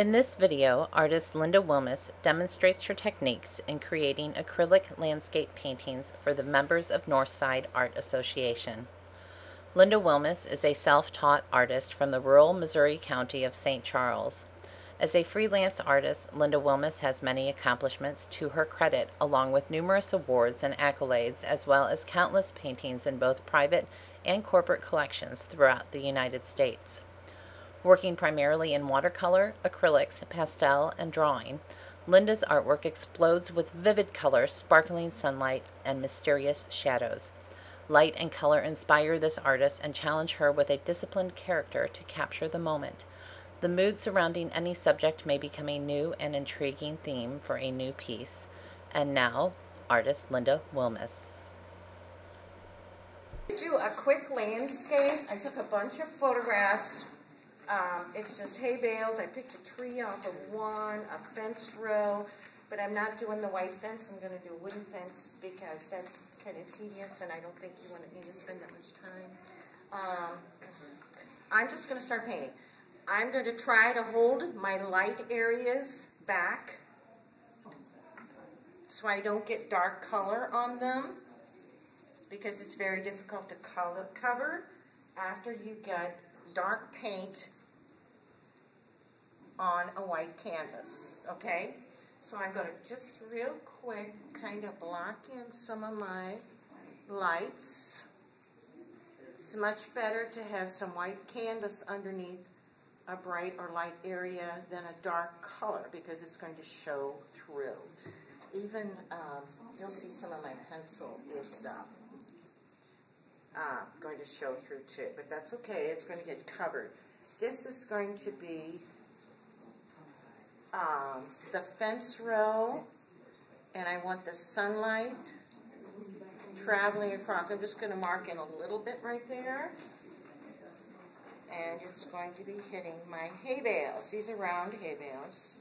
In this video, artist Linda Wilmes demonstrates her techniques in creating acrylic landscape paintings for the members of Northside Art Association. Linda Wilmes is a self-taught artist from the rural Missouri county of St. Charles. As a freelance artist, Linda Wilmes has many accomplishments to her credit, along with numerous awards and accolades, as well as countless paintings in both private and corporate collections throughout the United States. Working primarily in watercolor, acrylics, pastel, and drawing, Linda's artwork explodes with vivid colors, sparkling sunlight, and mysterious shadows. Light and color inspire this artist and challenge her with a disciplined character to capture the moment. The mood surrounding any subject may become a new and intriguing theme for a new piece. And now, artist Linda Wilmes. Do a quick landscape. I took a bunch of photographs. It's just hay bales. I picked a tree off of one, a fence row, but I'm not doing the white fence. I'm going to do a wooden fence because that's kind of tedious and I don't think you need to spend that much time. I'm just going to start painting. I'm going to try to hold my light areas back so I don't get dark color on them because it's very difficult to cover after you get dark paint on a white canvas, okay? So I'm going to just real quick kind of block in some of my lights. It's much better to have some white canvas underneath a bright or light area than a dark color because it's going to show through. Even, you'll see some of my pencil is going to show through too, but that's okay. It's going to get covered. This is going to be the fence row, and I want the sunlight traveling across. I'm just going to mark in a little bit right there, and it's going to be hitting my hay bales. These are round hay bales.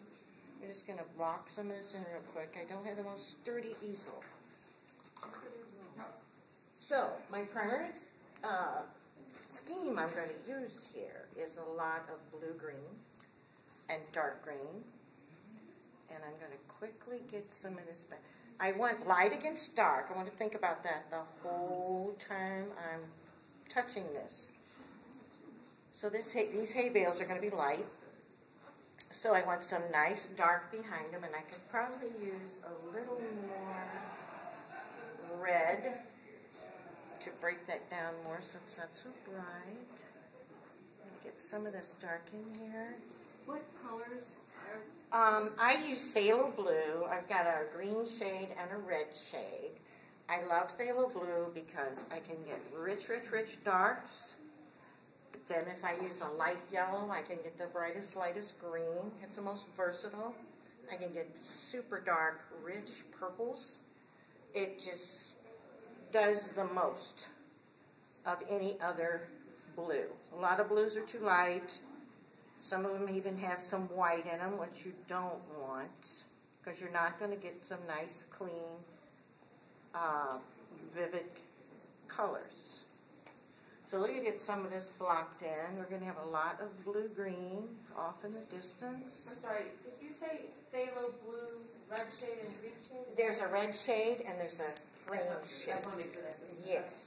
I'm just going to block some of this in real quick. I don't have the most sturdy easel. So, my primary scheme I'm going to use here is a lot of blue-green and dark green. And I'm going to quickly get some of this back. I want light against dark. I want to think about that the whole time I'm touching this. So these hay bales are going to be light. So I want some nice dark behind them, and I could probably use a little more red to break that down more so it's not so bright. I'm going to get some of this dark in here. What colors? I use phthalo blue. I've got a green shade and a red shade. I love phthalo blue because I can get rich, rich, rich darks. But then if I use a light yellow, I can get the brightest, lightest green. It's the most versatile. I can get super dark, rich purples. It just does the most of any other blue. A lot of blues are too light. Some of them even have some white in them, which you don't want, because you're not going to get some nice, clean, vivid colors. So we're going to get some of this blocked in. We're going to have a lot of blue-green off in the distance. I'm sorry, did you say phthalo blue, red shade, and green shade? There's a red shade and there's a green shade. I want to make sure that's what Yes.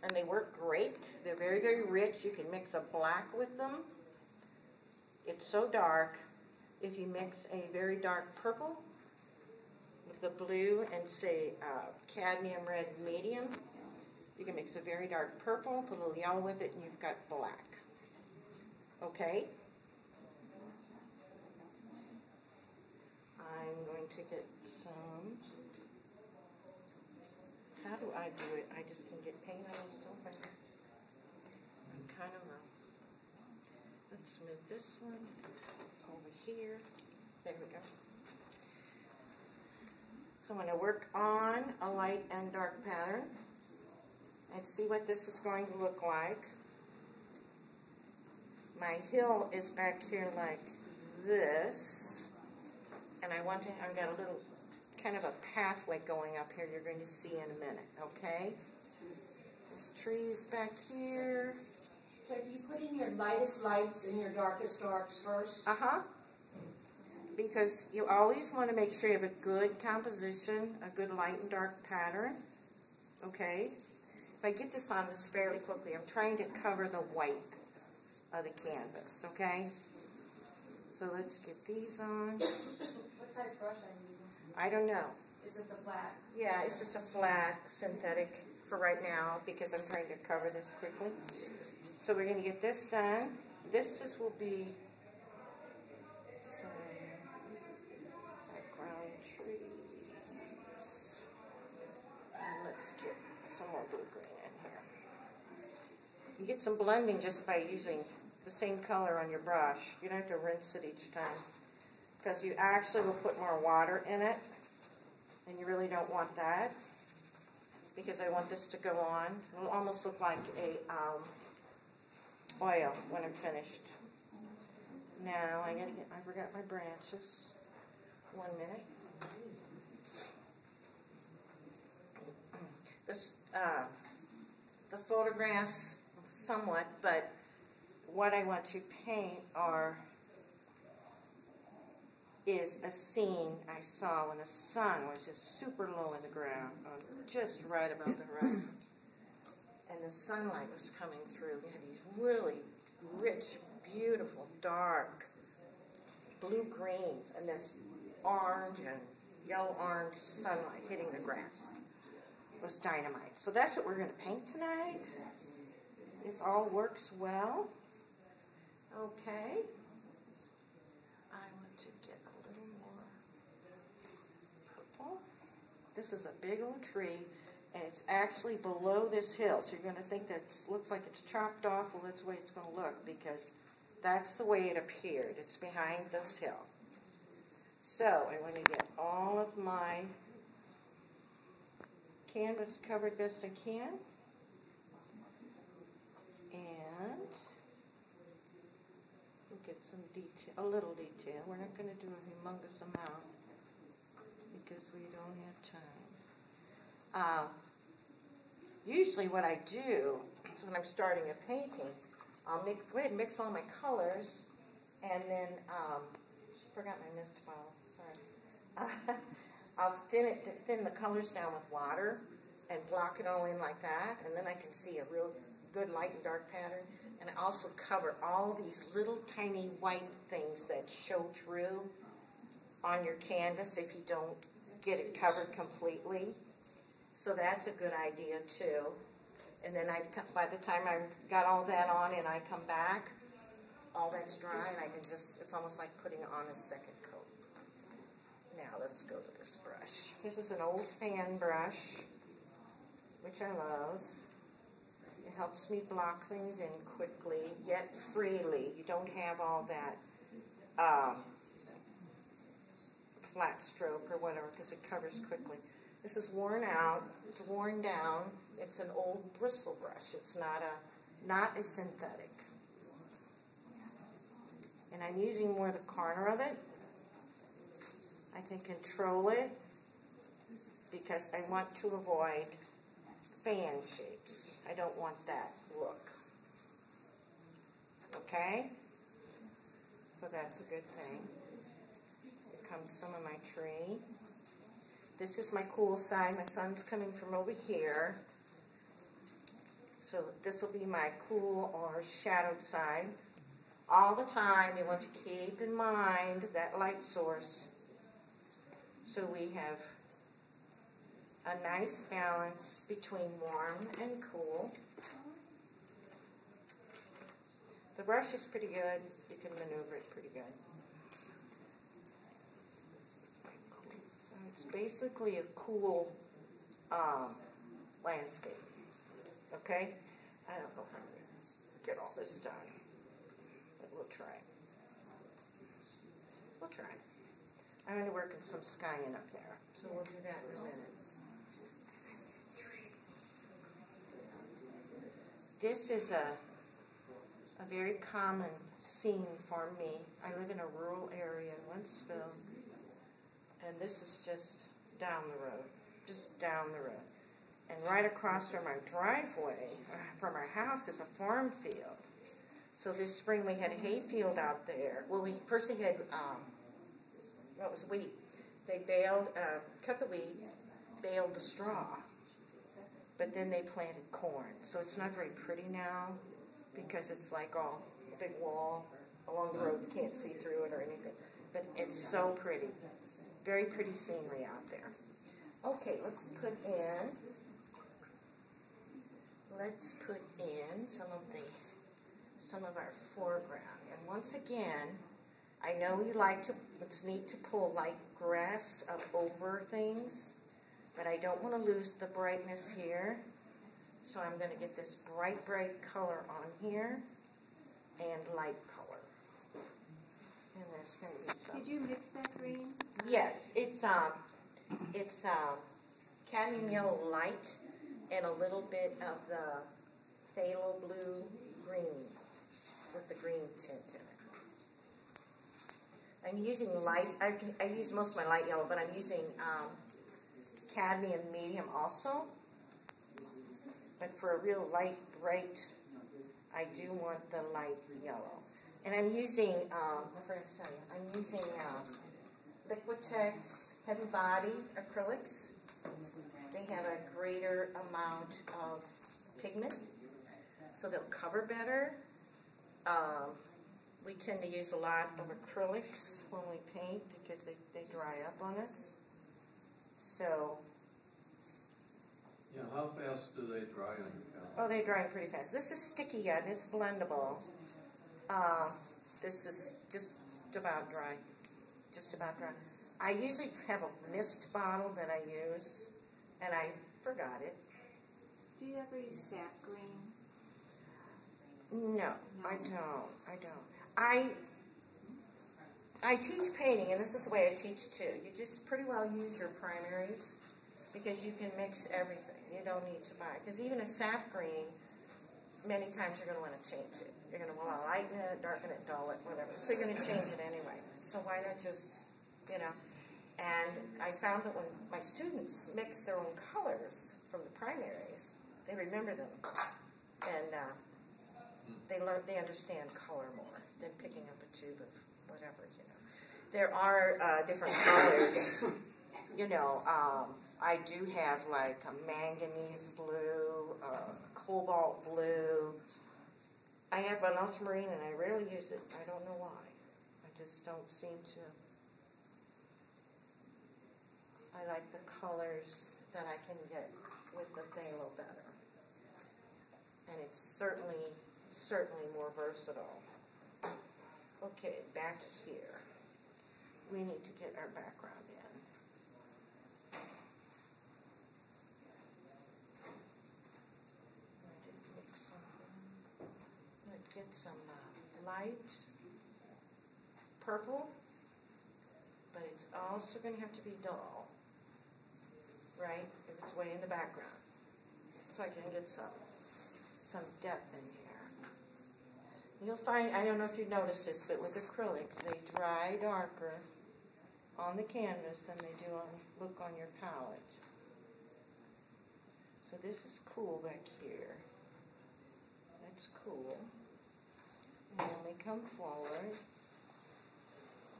And they work great. They're very, very rich. You can mix a black with them. It's so dark. If you mix a very dark purple with the blue and say cadmium red medium, you can mix a very dark purple, put a little yellow with it, and you've got black. Okay? I'm going to get some. How do I do it? I just can get paint on them so fast. I'm kind of rough. Let's move this one over here. There we go. So I'm going to work on a light and dark pattern and see what this is going to look like. My hill is back here like this, and I've got a little kind of a pathway going up here you're going to see in a minute, okay? This tree is back here. So do you put in your lightest lights and your darkest darks first? Uh-huh. Because you always want to make sure you have a good composition, a good light and dark pattern. Okay? If I get this on this fairly quickly, I'm trying to cover the white of the canvas, okay? So let's get these on. What size brush are you using? I don't know. Is it the flat? Yeah, it's just a flat synthetic for right now because I'm trying to cover this quickly. So we're going to get this done. This just will be some background trees. And let's get some more blue green in here. You get some blending just by using the same color on your brush. You don't have to rinse it each time because you actually will put more water in it. And you really don't want that because I want this to go on. It will almost look like a oil when I'm finished. Now I forgot my branches. 1 minute. This, the photographs somewhat, but what I want to paint is a scene I saw when the sun was just super low in the ground, just right above the horizon. And the sunlight was coming through. We had these really rich, beautiful, dark, blue greens, and this orange and yellow-orange sunlight hitting the grass. It was dynamite. So that's what we're going to paint tonight. If all works well. Okay. This is a big old tree, and it's actually below this hill. So you're going to think that looks like it's chopped off. Well, that's the way it's going to look because that's the way it appeared. It's behind this hill. So I want to get all of my canvas covered best I can. And we'll get some detail, a little detail. We're not going to do a humongous amount because we don't have time. Usually what I do is when I'm starting a painting, I'll go ahead and mix all my colors, and then, forgot my mist bottle, sorry. I'll thin the colors down with water and block it all in like that, and then I can see a real good light and dark pattern. And I also cover all these little tiny white things that show through on your canvas if you don't get it covered completely. So that's a good idea too. And then by the time I've got all that on and I come back, all that's dry and I can just, it's almost like putting on a second coat. Now let's go to this brush. This is an old fan brush, which I love. It helps me block things in quickly, yet freely. You don't have all that flat stroke or whatever because it covers quickly. This is worn out. It's worn down. It's an old bristle brush. It's not a synthetic. And I'm using more the corner of it. I can control it because I want to avoid fan shapes. I don't want that look. Okay? So that's a good thing. Here comes some of my tree. This is my cool side. My sun's coming from over here. So this will be my cool or shadowed side. All the time you want to keep in mind that light source. So we have a nice balance between warm and cool. The brush is pretty good. You can maneuver it pretty good. It's basically a cool landscape. Okay? I don't know if I'm going to get all this done, but we'll try. We'll try. I'm going to work in some skying up there, so we'll do that in a minute. This is a very common scene for me. I live in a rural area in Wentzville, and this is just down the road, And right across from our driveway, from our house, is a farm field. So this spring we had a hay field out there. Well, first they had, what was wheat? They baled, cut the wheat, baled the straw, but then they planted corn. So it's not very pretty now because it's like all a big wall along the road. You can't see through it or anything. But it's so pretty. Very pretty scenery out there. Okay, let's put in some of our foreground. And once again, I know you like to, it's neat to pull light grass up over things, but I don't want to lose the brightness here. So I'm going to get this bright color on here and light color. And there's going to be some. Did you mix that green? Yes, it's cadmium yellow light and a little bit of the phthalo blue green with the green tint in it. I'm using light, I use most of my light yellow, but I'm using cadmium medium also. But for a real light, bright, I do want the light yellow. And I'm using, I forgot to tell you, I'm using Liquitex heavy body acrylics. They have a greater amount of pigment, so they'll cover better. We tend to use a lot of acrylics when we paint because they dry up on us. So. Yeah, how fast do they dry on your palette? Oh, they dry pretty fast. This is sticky yet, and it's blendable. This is just about dry. Just about dry. I usually have a mist bottle that I use, and I forgot it. Do you ever use sap green? No, I don't. I teach painting, and this is the way I teach too. You just pretty well use your primaries because you can mix everything. You don't need to buy, because even a sap green, many times you're going to want to change it. You're going to want to lighten it, darken it, dull it, whatever. So you're going to change it anyway. So why not just, And I found that when my students mix their own colors from the primaries, they remember them, and they understand color more than picking up a tube of whatever. There are different colors. I do have like a manganese blue, cobalt blue. I have an ultramarine, and I rarely use it. I don't know why. I just don't seem to. I like the colors that I can get with the phthalo better. And it's certainly more versatile. Okay, back here. We need to get our background in. Let's get some light purple, but it's also going to have to be dull, right? If it's way in the background, so I can get some depth in here. You'll find, I don't know if you've noticed this, but with acrylics, they dry darker on the canvas than they do look on your palette. So this is cool back here. That's cool. And then we come forward,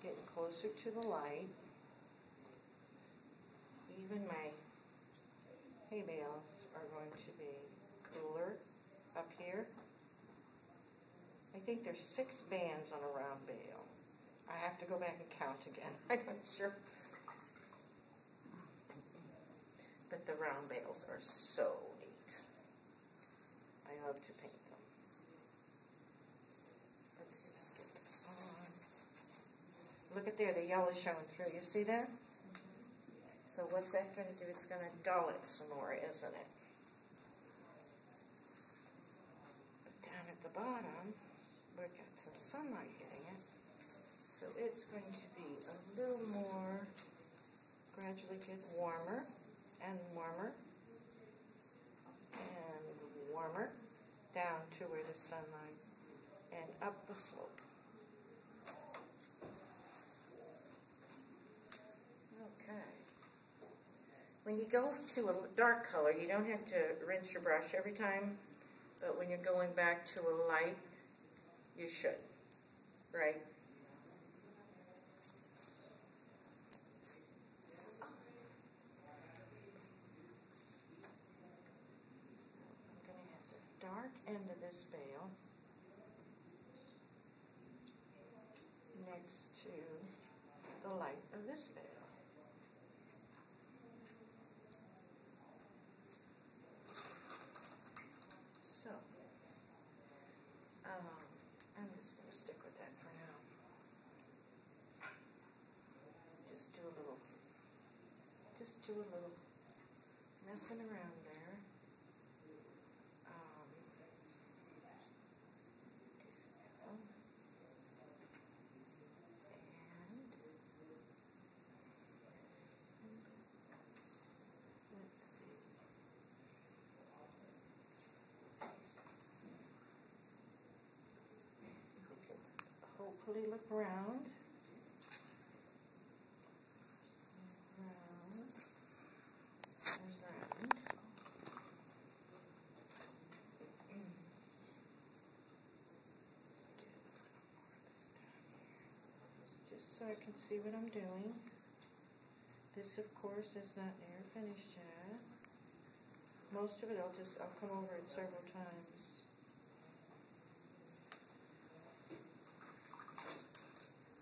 getting closer to the light. Even my hay bales are going to be cooler up here. I think there's 6 bands on a round bale. I have to go back and count again. I'm not sure. But the round bales are so neat. I love to paint them. Let's just get this on. Look at there, the yellow's showing through. You see that? So what's that going to do? It's going to dull it some more, isn't it? But down at the bottom, we've got some sunlight hitting it. So it's going to be a little more, gradually get warmer and warmer and warmer down to where the sunlight and up the slope. Okay. When you go to a dark color, you don't have to rinse your brush every time, but when you're going back to a light, You should, right? I'm going to have the dark end of this veil next to the light of this veil. So, I'm just going to stick with that for now. Just do a little messing around there. Hopefully look round. Round and round. Just so I can see what I'm doing. This, of course, is not near finished yet. Most of it, I'll come over it several times.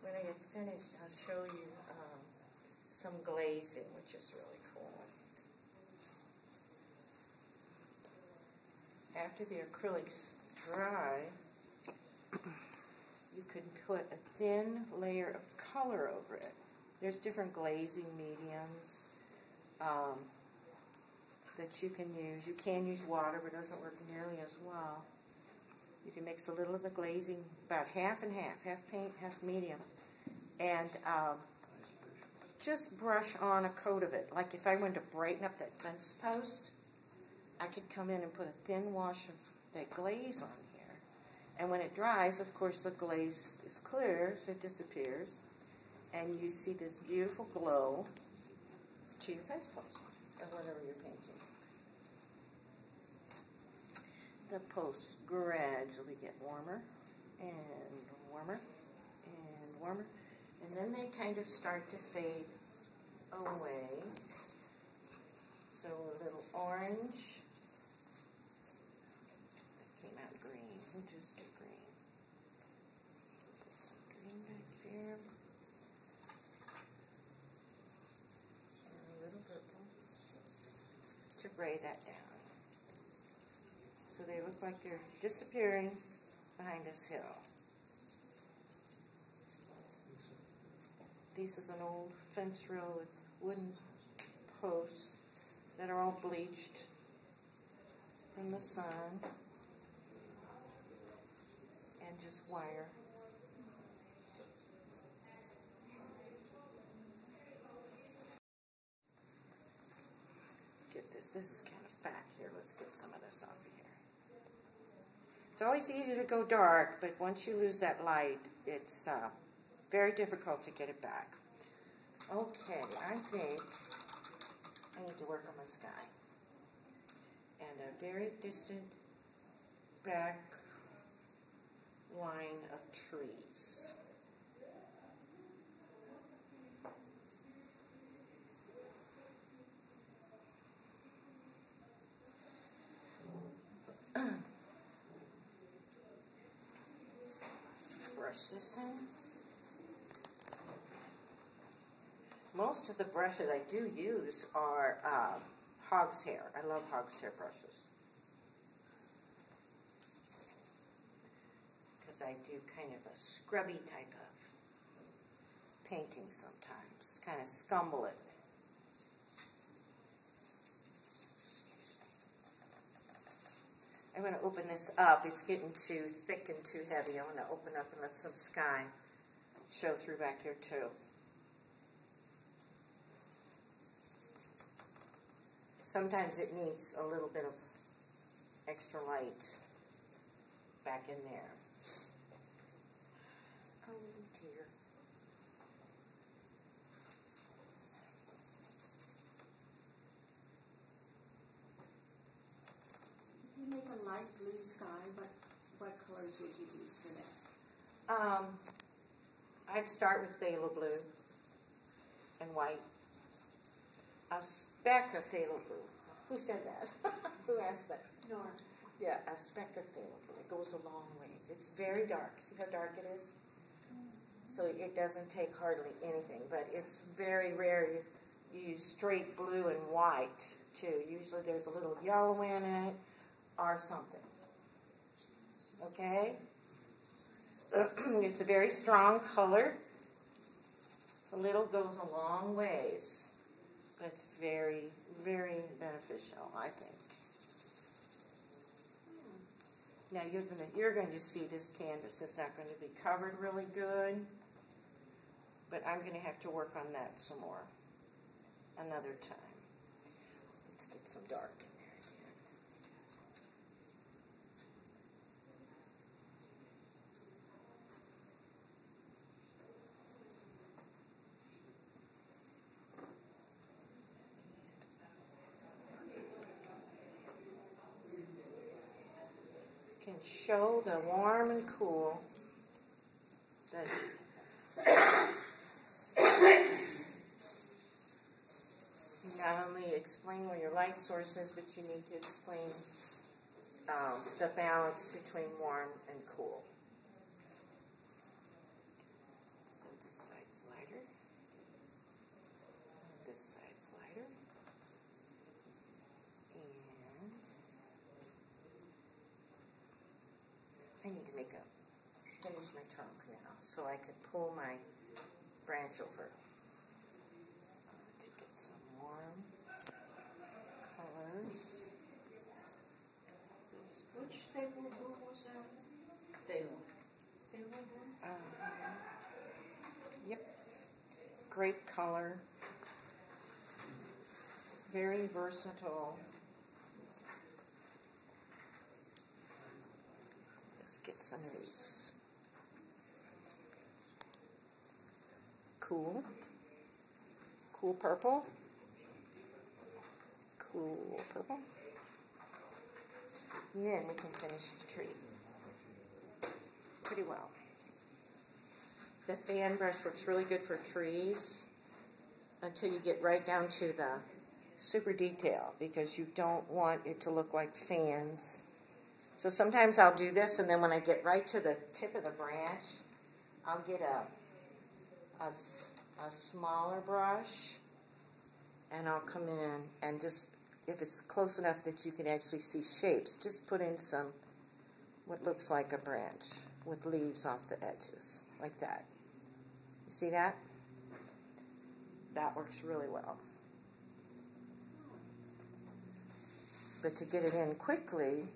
When I get finished, I'll show you some glazing, which is really cool. After the acrylics dry, you can put a thin layer of color over it. There's different glazing mediums that you can use. You can use water, but it doesn't work nearly as well. You can mix a little of the glazing, about half and half paint, half medium, and just brush on a coat of it. Like if I wanted to brighten up that fence post, I could come in and put a thin wash of that glaze on here. And when it dries, of course, the glaze is clear, so it disappears. And you see this beautiful glow to your fence post, or whatever you're painting. The posts gradually get warmer and warmer and warmer, and then they kind of start to fade away. So a little orange. That came out green. We'll just do green. Put some green back here. And a little purple to gray that down. So they look like they're disappearing behind this hill. This is an old fence row with wooden posts that are all bleached in the sun and just wire. Get this. This is kind of fat here. Let's get some of this off of here. It's always easy to go dark, but once you lose that light, it's very difficult to get it back. Okay, I think I need to work on my sky. And a very distant back line of trees. Brush this in. Most of the brushes I do use are hog's hair. I love hog's hair brushes because I do kind of a scrubby type of painting sometimes, kind of scumble it. I'm going to open this up. It's getting too thick and too heavy. I'm going to open up and let some sky show through back here too. Sometimes it needs a little bit of extra light back in there. Oh dear. You make a light blue sky, but what colors would you use for that? I'd start with phthalo blue and white. A speck of phthalo blue. Who said that? Who asked that? Nora. Yeah, a speck of phthalo blue. It goes a long ways. It's very dark. See how dark it is? So it doesn't take hardly anything, but it's very rare you use straight blue and white too. Usually there's a little yellow in it or something. Okay? It's a very strong color. A little goes a long ways, but it's very, very beneficial, I think. Now you're going to see this canvas. It's not going to be covered really good, but I'm going to have to work on that some more another time. Let's get some dark in there again. Can show the warm and cool. That you not only explain where your light source is, but you need to explain the balance between warm and cool. So this side's lighter. This side's lighter. And I need to finish my trunk now so I could pull my branch over to get some warm colors. Which phthalo blue was that? Phthalo. Phthalo blue? Yep. Great color. Very versatile. Let's get some of these. Cool purple. Cool purple. And then we can finish the tree pretty well. The fan brush works really good for trees until you get right down to the super detail, because you don't want it to look like fans. So sometimes I'll do this, and then when I get right to the tip of the branch, I'll get a smaller brush, and I'll come in and just, if it's close enough that you can actually see shapes, just put in some what looks like a branch with leaves off the edges, like that. You see that? That works really well. But to get it in quickly,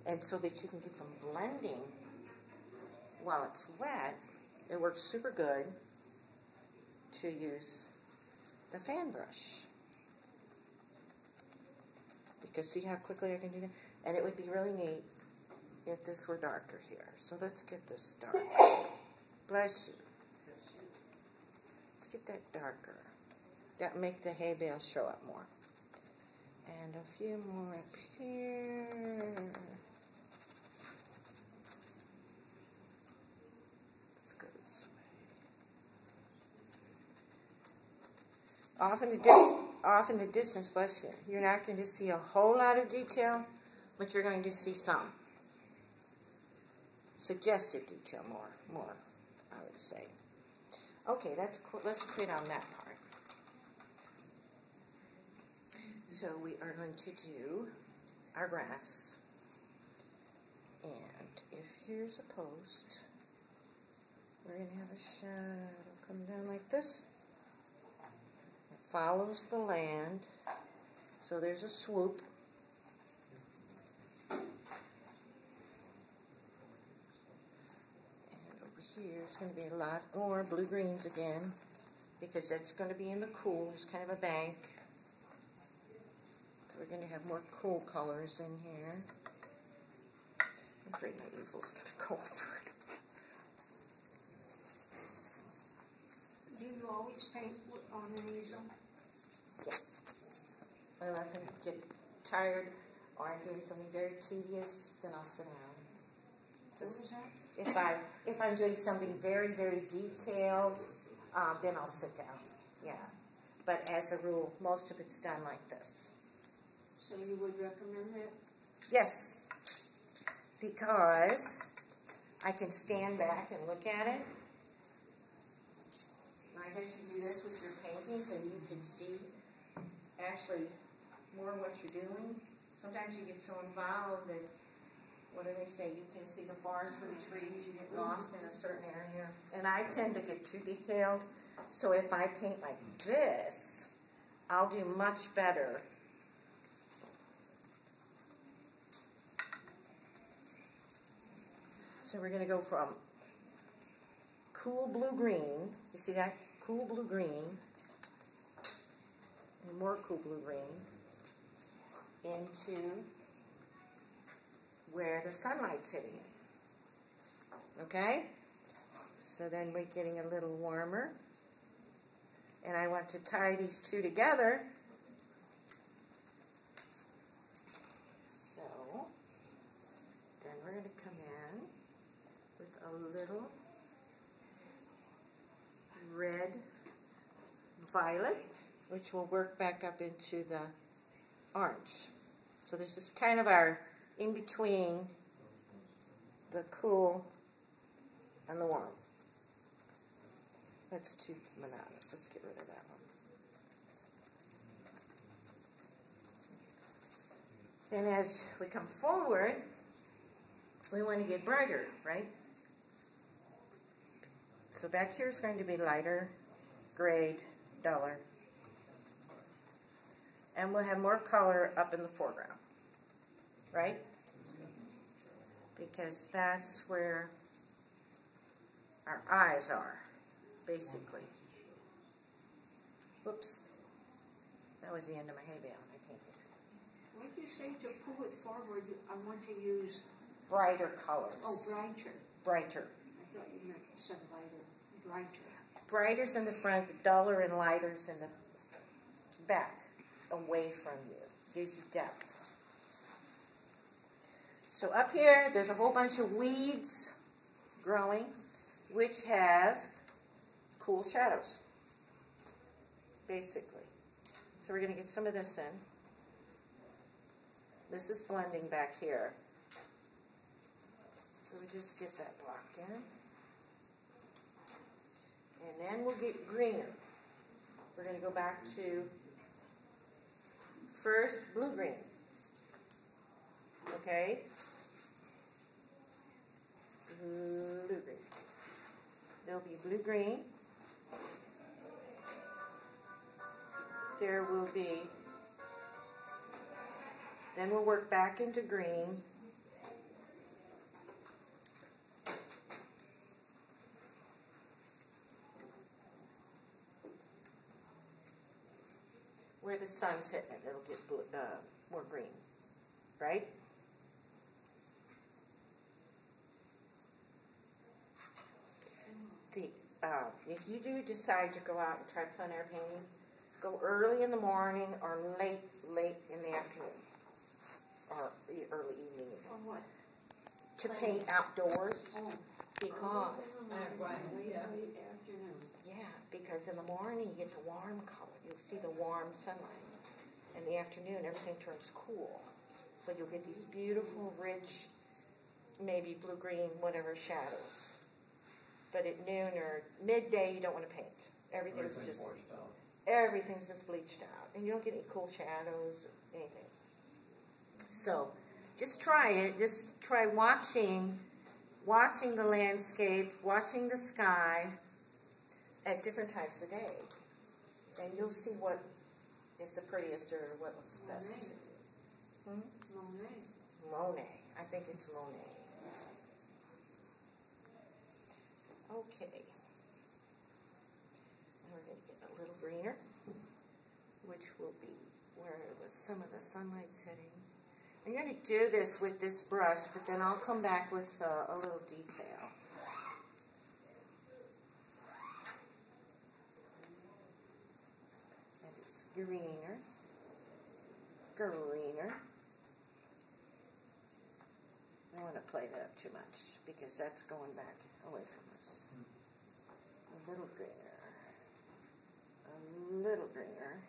and so that you can get some blending while it's wet, it works super good to use the fan brush. Because see how quickly I can do that? And it would be really neat if this were darker here. So let's get this dark. Bless you. Let's get that darker. That make the hay bale show up more. And a few more up here. Let's go this way. Off in the distance, bless you, you're not going to see a whole lot of detail, but you're going to see some. Suggested detail more, I would say. Okay, let's quit on that part. So we are going to do our grass. And if here's a post, we're going to have a shadow come down like this. It follows the land. So there's a swoop. Here it's going to be a lot more blue-greens again, because that's going to be in the cool. There's kind of a bank. So we're going to have more cool colors in here. I'm afraid my easel's going to go over it. Do you always paint on an easel? Yes. Unless I get tired or I'm doing something very tedious, then I'll sit down. What was that? If I'm doing something very, very detailed, then I'll sit down. Yeah. But as a rule, most of it's done like this. So you would recommend that? Yes, because I can stand back and look at it. I guess you do this with your paintings and you can see actually more what you're doing. Sometimes you get so involved that, what do they say, you can see the forest for the trees, you get lost in a certain area. And I tend to get too detailed, so if I paint like this, I'll do much better. So we're going to go from cool blue-green, you see that? Cool blue-green, and more cool blue-green, into where the sunlight's hitting it. Okay? So then we're getting a little warmer. And I want to tie these two together. So then we're going to come in with a little red violet, which will work back up into the orange. So this is kind of our in between the cool and the warm. That's too monotonous. Let's get rid of that one. And as we come forward, we want to get brighter, right? So back here is going to be lighter, grayed, duller. And we'll have more color up in the foreground, right? Because that's where our eyes are, basically. Whoops. That was the end of my hay bale. I painted. What did you say to pull it forward? I want to use... Brighter colors. Oh, brighter. Brighter. I thought you meant some lighter. Brighter. Brighter's in the front, duller and lighter's in the back, away from you. Gives you depth. So up here, there's a whole bunch of weeds growing, which have cool shadows, basically. So we're going to get some of this in. This is blending back here. So we just get that blocked in. And then we'll get greener. We're going to go back to first blue-green. Okay? Blue-green. There'll be blue-green. There will be, then we'll work back into green. Where the sun's hitting it, it'll get blue, more green, right? If you do decide to go out and try plein air painting, go early in the morning or late in the afternoon, or early evening. For what? To paint outdoors, because because in the morning you get the warm color. You'll see the warm sunlight. In the afternoon, everything turns cool, so you'll get these beautiful, rich, maybe blue-green, whatever shadows. But at noon or midday, you don't want to paint. Everything's just bleached out, and you don't get any cool shadows or anything. So, just try it. Just try watching the landscape, watching the sky at different times of day, and you'll see what is the prettiest or what looks best to you. Monet. I think it's Monet. Okay. Now we're going to get a little greener, which will be where some of the sunlight's hitting. I'm going to do this with this brush, but then I'll come back with a little detail. And it's greener. I don't want to play that up too much. because that's going back away from us. A little greener. A little greener.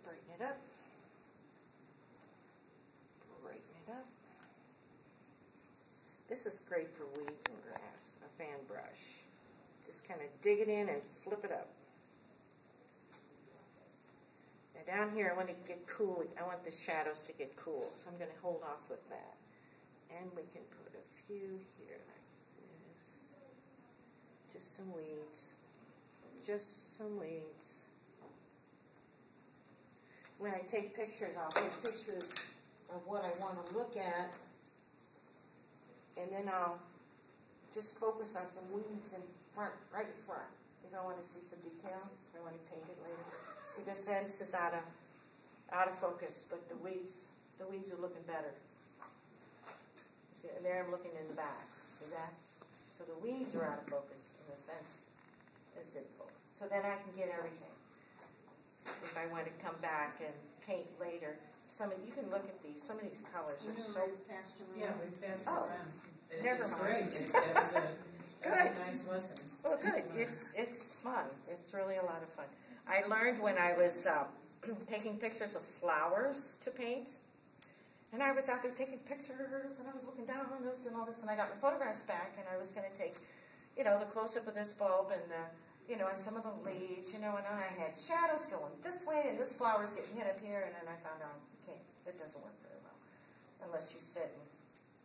Brighten it up. Brighten it up. This is great for weeds and grass. A fan brush. Just kind of dig it in and flip it up. Now down here I want to get cool. I want the shadows to get cool, so I'm going to hold off with that. And we can put a few here like this. Just some weeds. Just some weeds. When I take pictures, I'll take pictures of what I want to look at, and then I'll just focus on some weeds in front, right in front. If I want to see some detail, if I want to paint it later. See, the fence is out of focus, but the weeds are looking better. See, and there I'm looking in the back. See that? So the weeds are out of focus, and the fence is in focus. So then I can get everything. If I want to come back and paint later, you can look at these. Some of these colors are so. Yeah, we've passed it Oh, around. never It's mind. great. That was a nice lesson. Well, good. It's fun. It's really a lot of fun. I learned when I was taking pictures of flowers to paint, and I was out there taking pictures, and I was looking down on this and all this, and I got my photographs back, and I was going to take, the close-up of this bulb and the. And some of the leaves, and then I had shadows going this way, and this flower's getting hit up here, and then I found out it doesn't work very well unless you sit and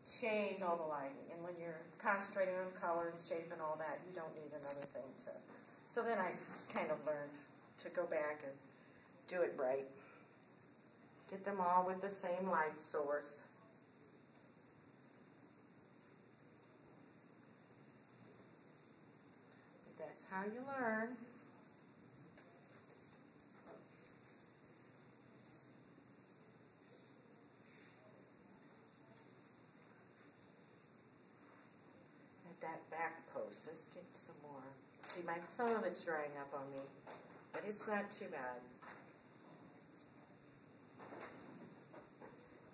change all the lighting. And when you're concentrating on color and shape and all that, you don't need another thing to. So then I kind of learned to go back and do it right. Get them all with the same light source. That's how you learn. At that back post, let's get some more. See, some of it's drying up on me, but it's not too bad.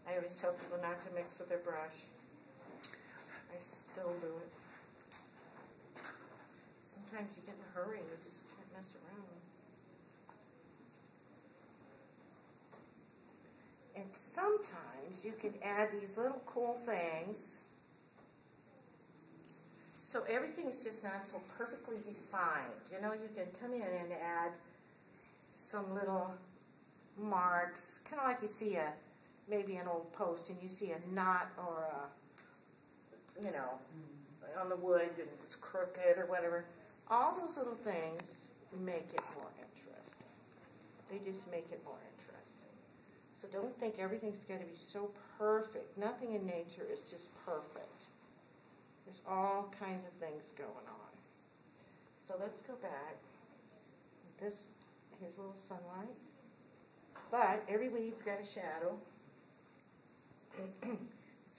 I always tell people not to mix with their brush. I still do it. Sometimes you get in a hurry and you just can't mess around. And sometimes you can add these little cool things. So everything's just not so perfectly defined. You can come in and add some little marks, kind of like you see maybe an old post and you see a knot or on the wood and it's crooked or whatever. All those little things make it more interesting. They just make it more interesting. So don't think everything's going to be so perfect. Nothing in nature is just perfect. There's all kinds of things going on. So let's go back. Here's a little sunlight. But every leaf's got a shadow.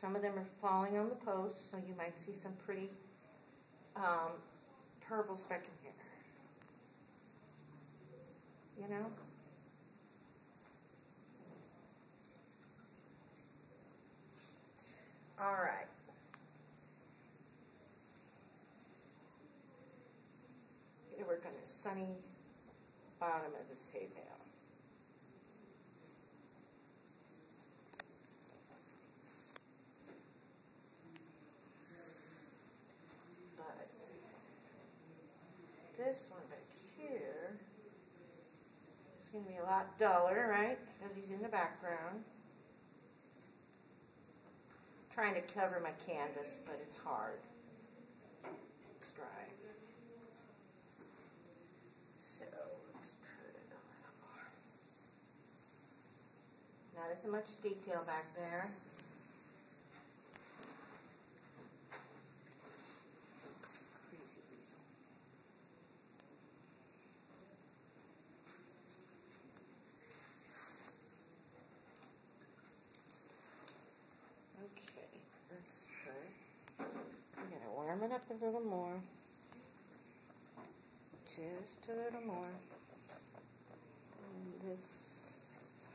Some of them are falling on the post, so you might see some pretty purple speck in here. All right. Going to work on the sunny bottom of this hay bale. This one back here is going to be a lot duller, right? Because he's in the background. I'm trying to cover my canvas, but it's hard. It's dry. So let's put it a little more. Not as much detail back there. a little more. Just a little more. And this,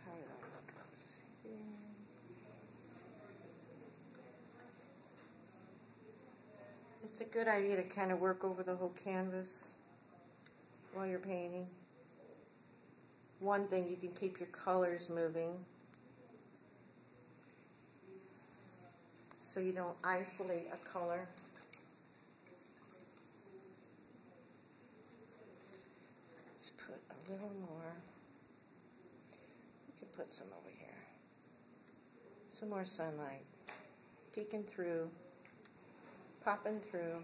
how do I look? It's a good idea to kind of work over the whole canvas while you're painting. One thing, you can keep your colors moving so you don't isolate a color. Let's put a little more. We can put some over here. Some more sunlight. Peeking through. Popping through.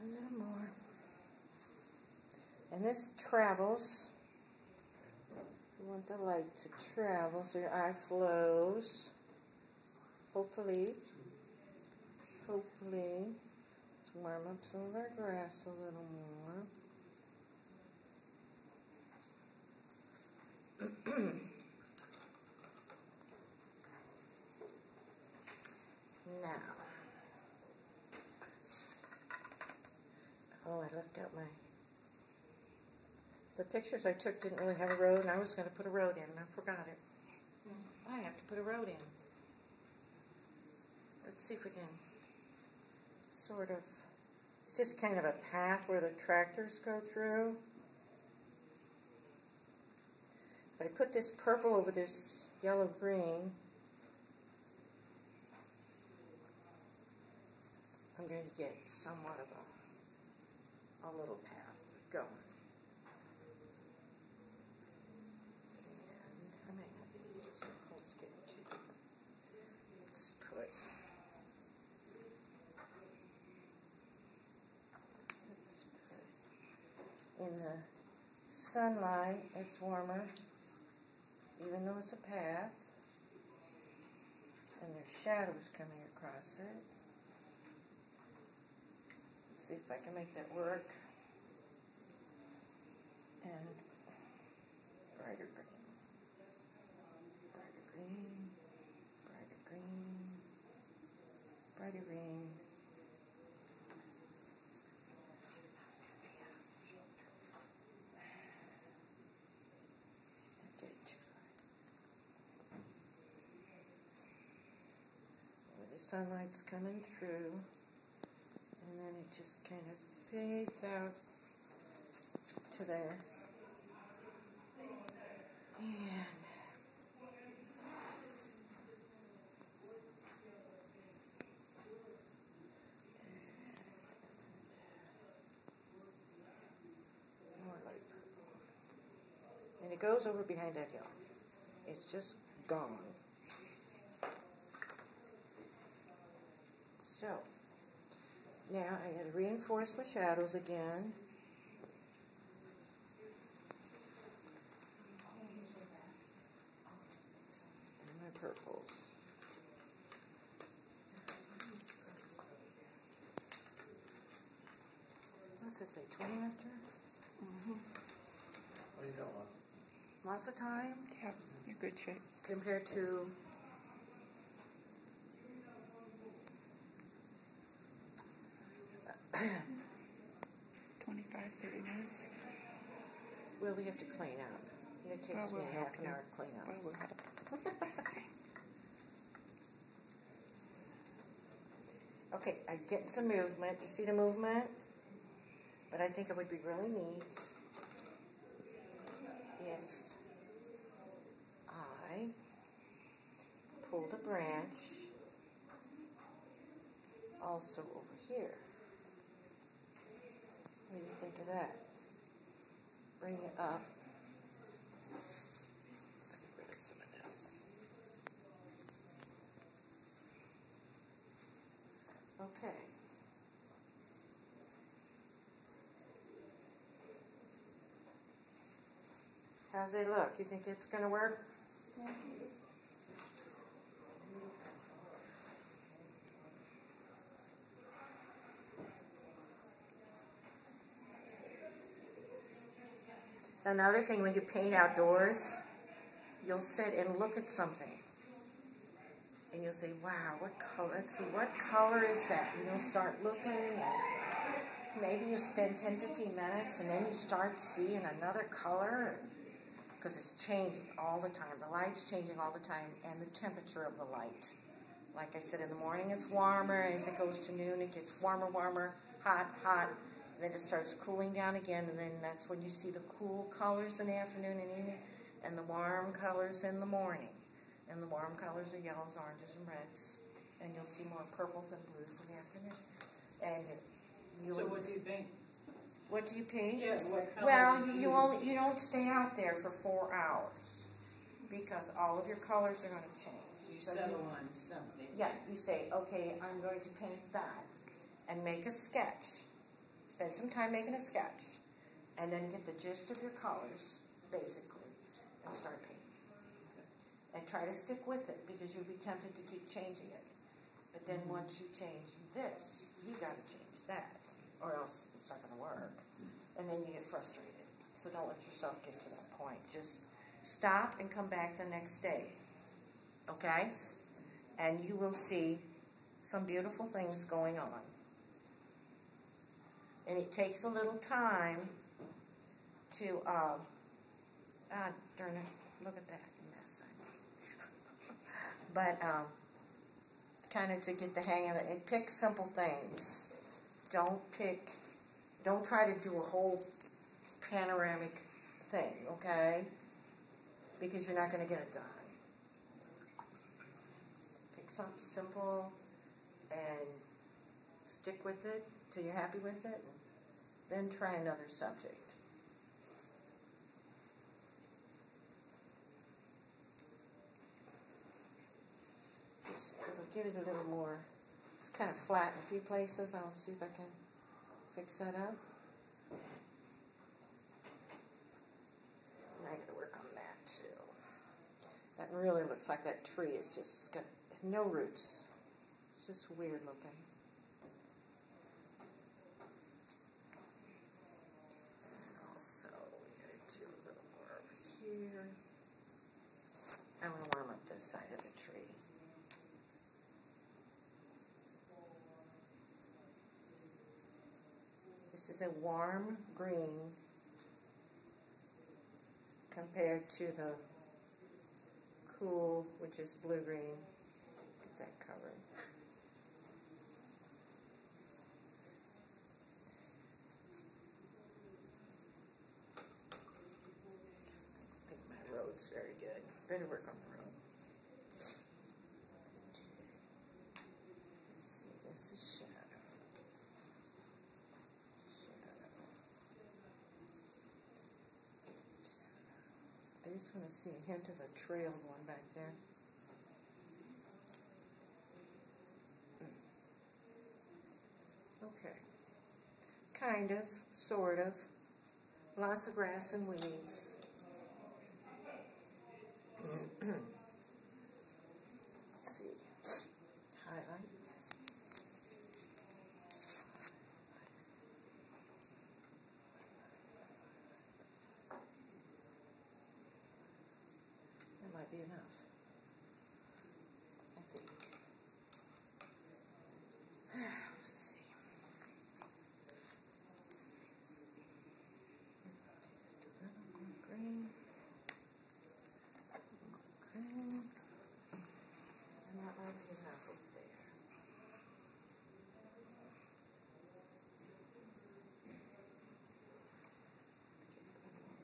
A little more. And this travels. You want the light to travel so your eye flows. Hopefully. Let's warm up some of our grass a little more. Now, oh, I left out the pictures I took didn't really have a road, and I was going to put a road in, and I forgot it. I have to put a road in. Let's see if we can sort of, it's just kind of a path where the tractors go through. If I put this purple over this yellow-green, I'm going to get somewhat of a little path going. And I might have to use some cold skin too. Let's put in the sunlight, it's warmer, even though it's a path, and there's shadows coming across it. Let's see if I can make that work. And brighter green, brighter green, brighter green, brighter green. Sunlight's coming through, and then it just kind of fades out to there. And more light purple. And it goes over behind that hill. It's just gone. So, now I got to reinforce my shadows again. And my purples. What's it say, 20 after? What do you got left? Lots of time? Yeah, you're good shape. Compared to... 25, 30 minutes. Well, we have to clean up. It takes me half an hour to clean up. Well, we'll help. Okay, I'm getting some movement. You see the movement? But I think it would be really neat if I pulled a branch also over here. What do you think of that? Bring it up. Let's get rid of some of this. Okay. How's it look? You think it's going to work? Yeah. Another thing, when you paint outdoors, you'll sit and look at something. And you'll say, wow, what color, let's see, what color is that? And you'll start looking, and maybe you spend 10, 15 minutes, and then you start seeing another color, because it's changing all the time. The light's changing all the time, and the temperature of the light. Like I said, in the morning it's warmer, as it goes to noon it gets warmer, warmer, hot, hot, and then it starts cooling down again, and then that's when you see the cool colors in the afternoon and evening, and the warm colors in the morning. And the warm colors are yellows, oranges, and reds. And you'll see more purples and blues in the afternoon. And So what do you paint? What do you paint? Yeah, what color Well, do you don't stay out there for 4 hours because all of your colors are going to change. You settle on something. Yeah, you say, okay, I'm going to paint that, and make a sketch. Spend some time making a sketch, and then get the gist of your colors, basically, and start painting. And try to stick with it, because you'll be tempted to keep changing it. But then once you change this, you got to change that, or else it's not going to work. And then you get frustrated. So don't let yourself get to that point. Just stop and come back the next day. Okay? And you will see some beautiful things going on. And it takes a little time to, darn it, look at that mess. But kind of to get the hang of it, and pick simple things. Don't try to do a whole panoramic thing, okay? Because you're not going to get it done. Pick something simple and stick with it till you're happy with it, and then try another subject. Give it a little more. It's kind of flat in a few places. I'll see if I can fix that up. And I got to work on that too. That really looks like that tree is just got no roots. It's just weird looking. And also, we got to do a little more over here. I want to warm up this side of the tree. This is a warm green compared to the cool, which is blue-green. Get that covered. I think my road's very good. Better work on the road. Let's see, this is shadow. I just want to see a hint of a trail going back there. Okay. Kind of, sort of. Lots of grass and weeds. Let's see. Highlight. That might be enough. I think. Let's see. Green. Green. And that might be enough over there.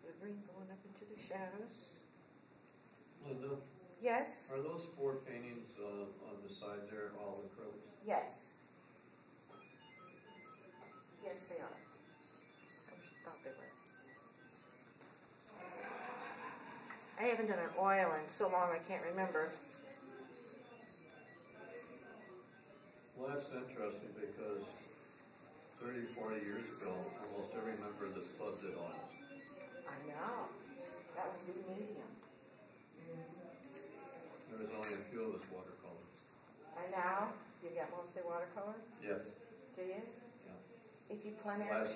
The green going up into the shadows. Linda, Yes? are those 4 paintings on the side there all acrylics? Yes. Yes, they are. I thought they were. I haven't done an oil in so long I can't remember. Well, that's interesting because 30, 40 years ago, almost every member of this club did oils. I know. That was the medium. There was only a few of us watercolors. And now, you get mostly watercolor? Yes. Do you? Yeah. If you plein air?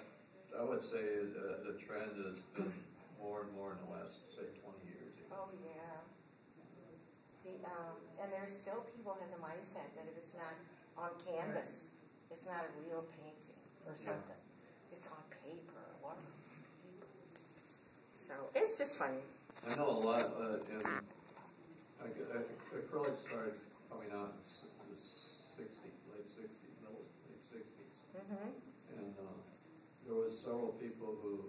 I would say the trend has been more and more in the last, say, 20 years. Oh, yeah. And there's still people in the mindset that if it's not on canvas, it's not a real painting or something. It's on paper or whatever. So it's just funny. I know a lot, acrylics started coming out in the 60s, late 60s, late 60s. Mm-hmm. And there was several people who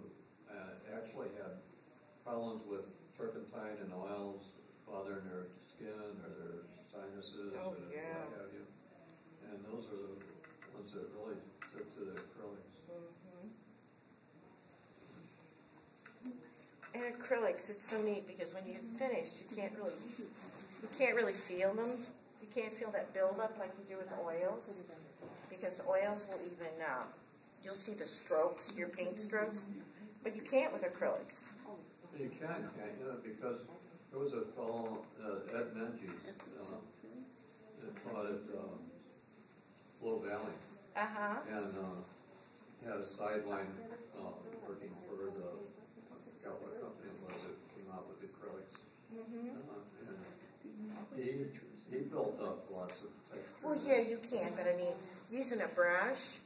actually had problems with turpentine and oils bothering their skin or their sinuses or what have you. And those are the ones that really took to the acrylics. And acrylics, it's so neat because when you finish, you can't really feel them. You can't feel that buildup like you do with oils, because oils will even you'll see the strokes, your paint strokes, but you can't with acrylics. You can't you? Because there was a fellow, Ed Menges, that taught at Low Valley, and he had a sideline working for the, I forgot what company it was that came out with acrylics. And he built up lots of textures. Well, yeah, you can, but I mean, using a brush,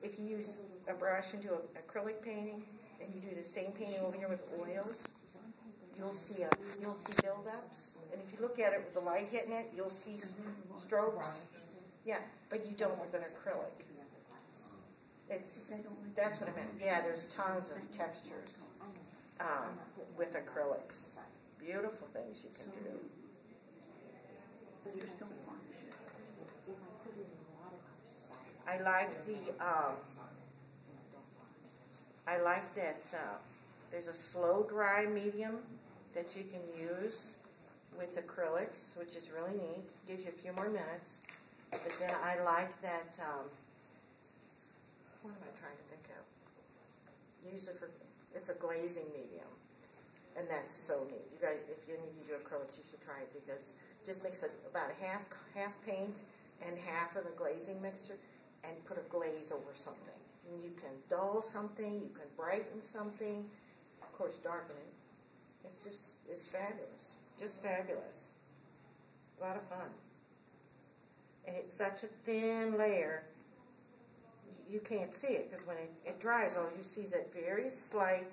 if you use a brush into an acrylic painting, and you do the same painting over here with oils, you'll see buildups. And if you look at it with the light hitting it, you'll see strokes. Yeah, but you don't with an acrylic. That's what I meant. Yeah, there's tons of textures with acrylics. Beautiful things you can do. I like that there's a slow dry medium that you can use with acrylics, which is really neat. Gives you a few more minutes. But then I like that, what am I trying to think of? It's a glazing medium. And that's so neat. You guys, if you need to do acrylics, you should try it because it just makes about a half paint and half of the glazing mixture and put a glaze over something. And you can dull something, you can brighten something, of course darken it. It's fabulous. Just fabulous. A lot of fun. And it's such a thin layer, you can't see it because when it dries, all you see is that very slight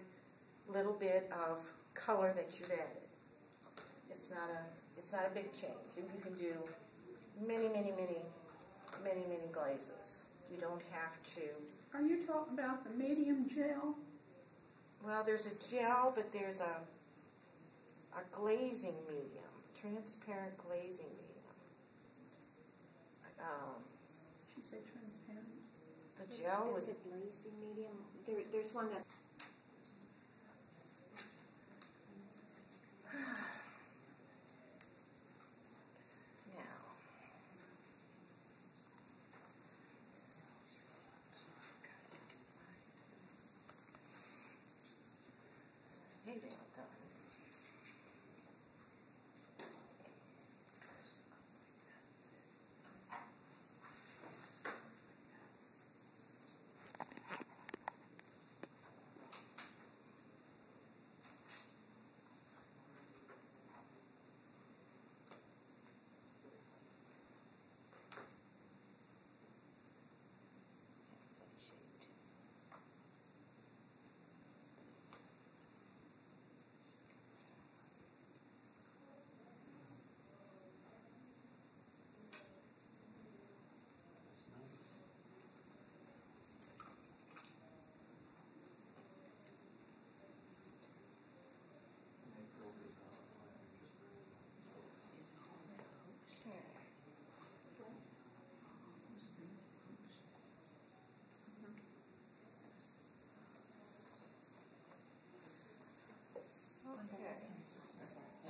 little bit of color that you've added. It's not a big change. You can do many glazes. You don't have to. Are you talking about the medium gel? Well, there's a gel, but there's a glazing medium, transparent glazing medium. She said transparent. The gel was There's a glazing medium. There's one that.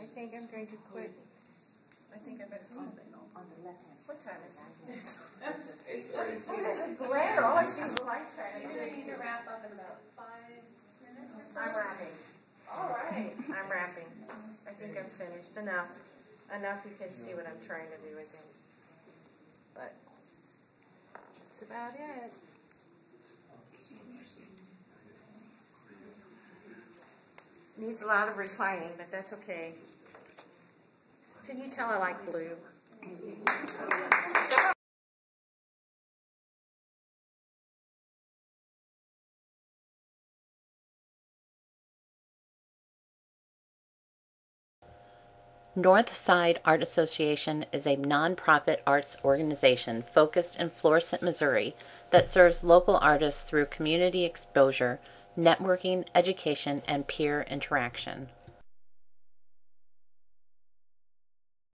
I think I'm going to quit. I think I better something on the left hand. What time is it? 8:30. See, there's a glare. All I see is the light shining. You're going to need to wrap up in about 5 minutes or so? I'm wrapping. All right. I'm wrapping. I think I'm finished. Enough you can see what I'm trying to do, I think. But that's about it. Needs a lot of refining, but that's okay. Can you tell I like blue? Northside Art Association is a nonprofit arts organization focused in Florissant, Missouri that serves local artists through community exposure, networking, education, and peer interaction.